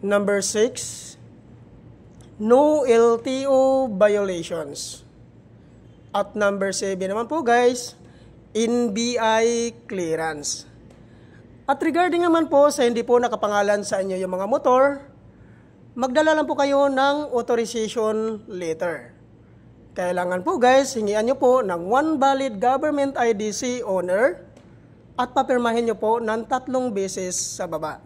Number 6, no LTO violations. At number 7 naman po guys, NBI clearance. At regarding naman po sa hindi po nakapangalan sa inyo yung mga motor, magdala lang po kayo ng authorization letter. Kailangan po guys, hingian nyo po ng 1 valid government IDC owner at papirmahin nyo po ng 3 beses sa baba.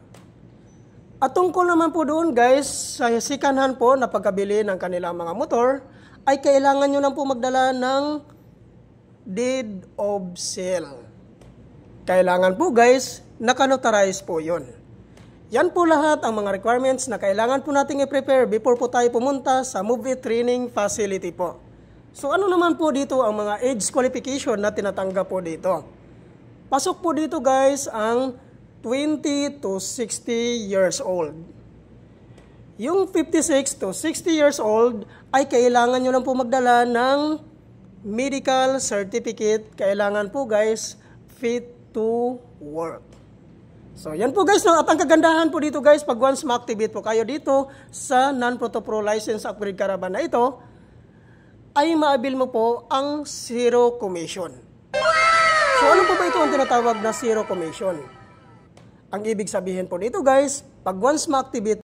At tungkol naman po doon guys, sa second-hand po na pagkabili ng kanilang mga motor, ay kailangan nyo lang po magdala ng deed of sale. Kailangan po guys, nakanotarize po yun. Yan po lahat ang mga requirements na kailangan po nating i-prepare before po tayo pumunta sa Move It training facility po. So ano naman po dito ang mga age qualification na tinatanggap po dito? Pasok po dito guys ang 20 to 60 years old. Yung 56 to 60 years old ay kailangan nyo lang po magdala ng medical certificate. Kailangan po guys, fit to work. So yan po guys, no? At ang kagandahan po dito guys, pag once ma-activate po kayo dito sa non-proto-pro license upgrade caravan na ito, ay ma-avail mo po ang zero commission. So ano po ba ito ang tinatawag na zero commission? Ang ibig sabihin po dito guys, pag once ma-activate